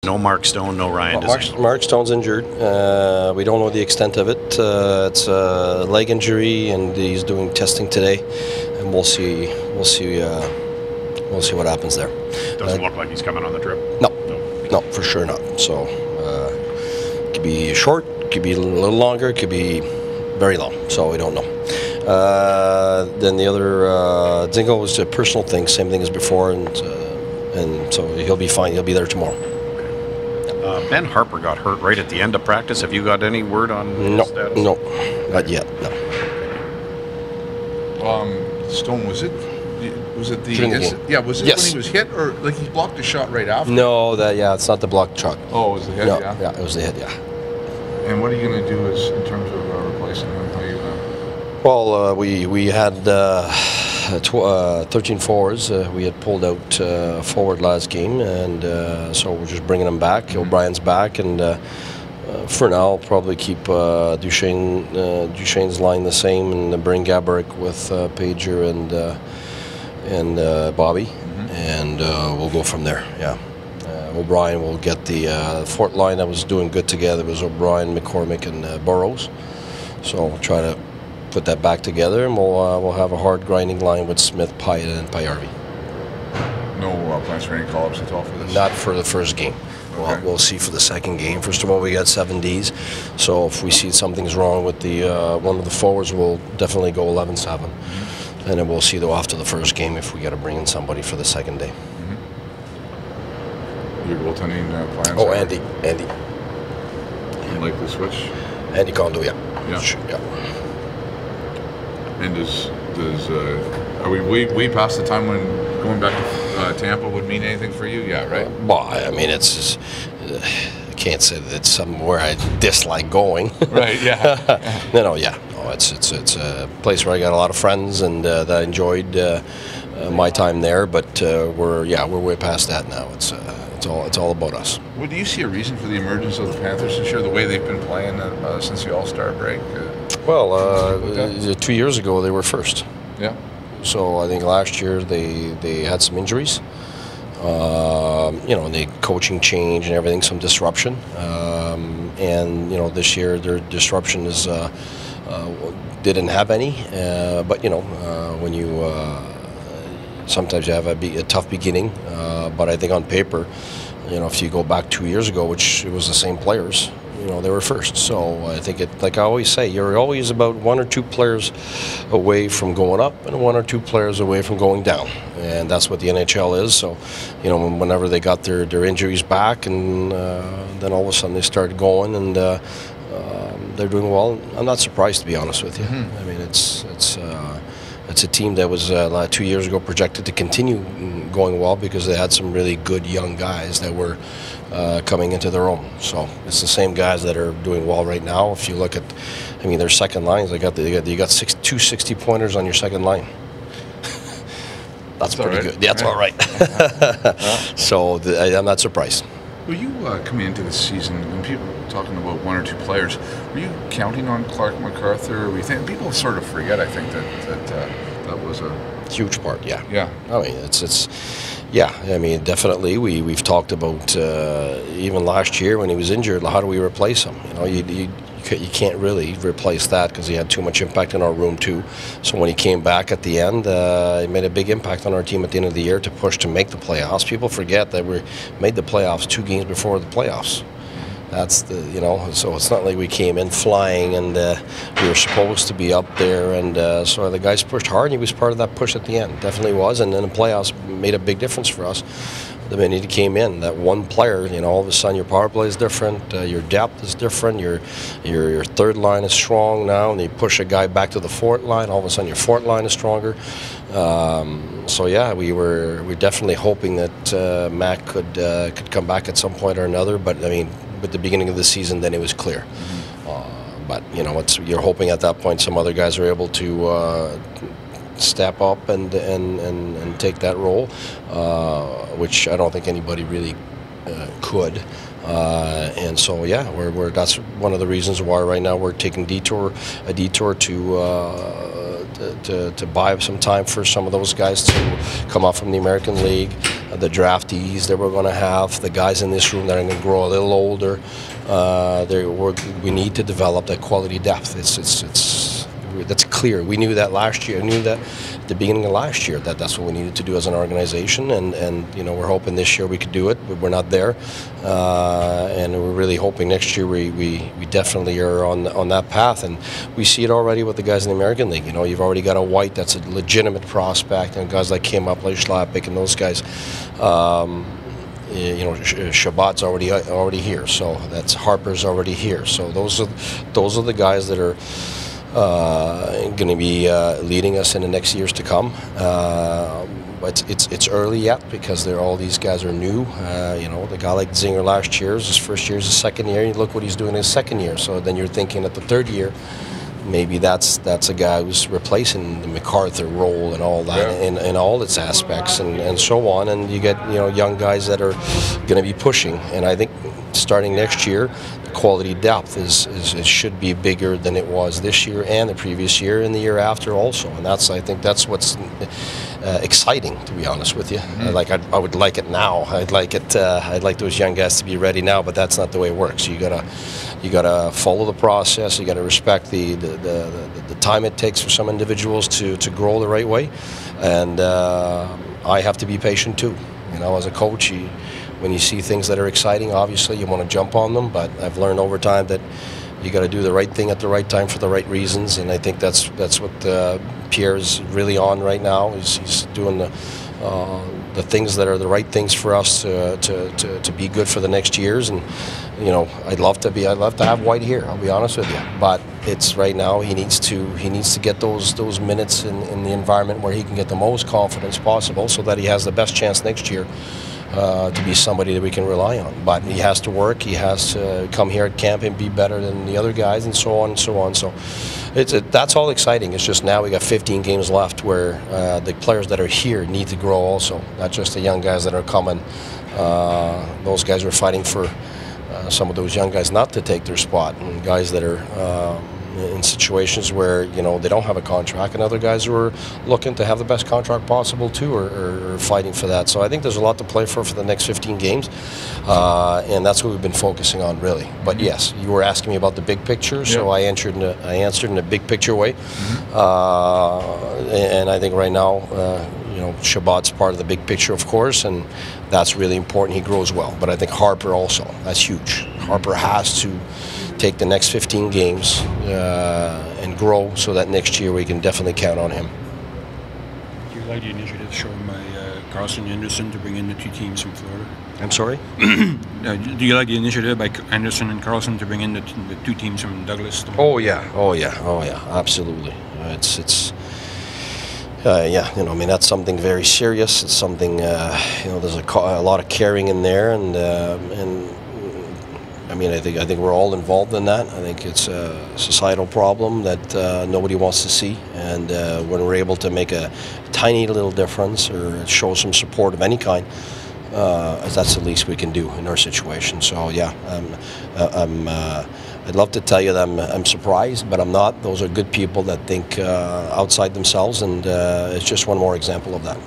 No Mark Stone, no Ryan Desagne. Mark Stone's injured. We don't know the extent of it. It's a leg injury, and he's doing testing today, and we'll see. We'll see what happens there. Doesn't look like he's coming on the trip. No, for sure not. So it could be short, could be a little longer, could be very long. So we don't know. Then the other Dingle was a personal thing, same thing as before, and so he'll be fine. He'll be there tomorrow. Ben Harper got hurt right at the end of practice. Have you got any word on his status? No, not yet. No. Stone, was it the yes. Was it when he was hit, or like he blocked a shot right after? No, it's not the blocked shot. Oh, it was the hit. No, yeah, it was the hit. Yeah. And what are you going to do in terms of replacing him? How you? Well, we had 13 forwards. We had pulled out forward last game, and so we're just bringing them back. Mm-hmm. O'Brien's back, and for now, I'll probably keep Duchesne's line the same, and bring Gaborik with Pager and Bobby, mm-hmm. and we'll go from there. Yeah. O'Brien will get the fourth line that was doing good together. It was O'Brien, McCormick, and Burrows. So we'll try to put that back together, and we'll have a hard grinding line with Smith, Pyatt, and Payarvi. No plans for any call-ups at all for this? Not for the first game. Okay. We'll see for the second game. First of all, we got 7 Ds, so if we see something's wrong with the one of the forwards, we'll definitely go 11-7, mm-hmm. and then we'll see though after the first game if we got to bring in somebody for the second day. Mm-hmm. Your goaltending plans? Oh, Andy. You like the switch? Andy Kondo, yeah. Yeah. And are we way past the time when going back to Tampa would mean anything for you? Yeah, right? Well, I mean, it's just, I can't say that it's somewhere I dislike going. Right, yeah. No, it's a place where I got a lot of friends, and that I enjoyed my time there, but we're way past that now. It's all about us. Well, do you see a reason for the emergence of the Panthers this year, the way they've been playing since the All-Star break? Well, 2 years ago they were first. Yeah. So I think last year they had some injuries, the coaching change and everything, some disruption, and this year their disruption is didn't have any, but when you sometimes you have a tough beginning, but I think on paper, if you go back 2 years ago, which it was the same players, they were first. So I think like I always say, you're always about 1 or 2 players away from going up and 1 or 2 players away from going down, and that's what the NHL is. So whenever they got their injuries back, and then all of a sudden they started going, and they're doing well. I'm not surprised, to be honest with you. Mm-hmm. I mean, it's a team that was 2 years ago projected to continue going well because they had some really good young guys that were coming into their own. So it's the same guys that are doing well right now. If you look at, their second lines, you got 2 60-pointers on your second line. That's pretty good. Yeah, that's all right. So I'm not surprised. Were you coming into this season, and people talking about 1 or 2 players, were you counting on Clark MacArthur? We think people sort of forget, I think, that was a huge part. Yeah. Yeah. Definitely. We've talked about even last year when he was injured. How do we replace him? You can't really replace that because he had too much impact in our room too. So when he came back at the end, he made a big impact on our team at the end of the year to push to make the playoffs. People forget that we made the playoffs 2 games before the playoffs. That's so it's not like we came in flying and we were supposed to be up there, and so the guys pushed hard, and he was part of that push at the end. Definitely was, and then the playoffs made a big difference for us. The minute he came in, that one player, all of a sudden your power play is different, your depth is different, your third line is strong now, and you push a guy back to the fourth line, all of a sudden your fourth line is stronger. So yeah, we're definitely hoping that Mac could come back at some point or another, but with the beginning of the season, then it was clear. Mm-hmm. But you're hoping at that point some other guys are able to step up and take that role, which I don't think anybody really could. And so yeah, that's one of the reasons why right now we're taking a detour to buy some time for some of those guys to come off from the American League, the draftees that we're going to have, the guys in this room that are going to grow a little older. We need to develop that quality depth. That's clear. We knew that last year. I knew that at the beginning of last year that's what we needed to do as an organization, and you know, we're hoping this year we could do it, but we're not there, and we're really hoping next year we definitely are on that path, and we see it already with the guys in the American League. You know, you've already got a White that's a legitimate prospect, and guys like came up like Schlappick and those guys. You know, Shabbat's already here, so that's Harper's already here. So those are the guys that are going to be leading us in the next years to come. But it's early yet because all these guys are new. You know, the guy like Zinger last year, his first year, his second year. You look what he's doing in his second year. So then you're thinking at the third year, maybe that's a guy who's replacing the MacArthur role and all that, in all its aspects and so on. And you get, you know, young guys that are going to be pushing. And I think starting next year, the quality depth it should be bigger than it was this year and the previous year and the year after also. And I think that's what's exciting, to be honest with you. Mm-hmm. I would like it now. I'd like those young guys to be ready now, but that's not the way it works. You gotta follow the process. You gotta respect the time it takes for some individuals to grow the right way, and I have to be patient too. You know, as a coach, when you see things that are exciting, obviously you want to jump on them. But I've learned over time that you got to do the right thing at the right time for the right reasons, and I think that's what Pierre is really on right now. He's doing the things that are the right things for us to be good for the next years. And you know, I'd love to have White here. I'll be honest with you, but it's right now he needs to get those minutes in the environment where he can get the most confidence possible, so that he has the best chance next year to be somebody that we can rely on. But he has to work. He has to come here at camp and be better than the other guys, and so on and so on. So that's all exciting. It's just now we got 15 games left where the players that are here need to grow also, not just the young guys that are coming. Those guys are fighting for some of those young guys not to take their spot, and guys that are in situations where, you know, they don't have a contract, and other guys who are looking to have the best contract possible too are fighting for that. So I think there's a lot to play for the next 15 games, and that's what we've been focusing on, really. But yes, you were asking me about the big picture, so I answered in a big picture way. And I think right now, you know, Shabbat's part of the big picture, of course, and that's really important. He grows well. But I think Harper also, that's huge. Harper has to take the next 15 games and grow, so that next year we can definitely count on him. Do you like the initiative shown by Carlson Anderson to bring in the two teams from Florida? I'm sorry? Do you like the initiative by Anderson and Carlson to bring in the two teams from Douglas? Oh yeah, absolutely. Yeah, you know, I mean, that's something very serious. It's something, you know, there's a lot of caring in there, and I mean, I think we're all involved in that. I think it's a societal problem that nobody wants to see, and when we're able to make a tiny little difference or show some support of any kind, that's the least we can do in our situation. So yeah, I'd love to tell you that I'm surprised, but I'm not. Those are good people that think outside themselves, and it's just one more example of that.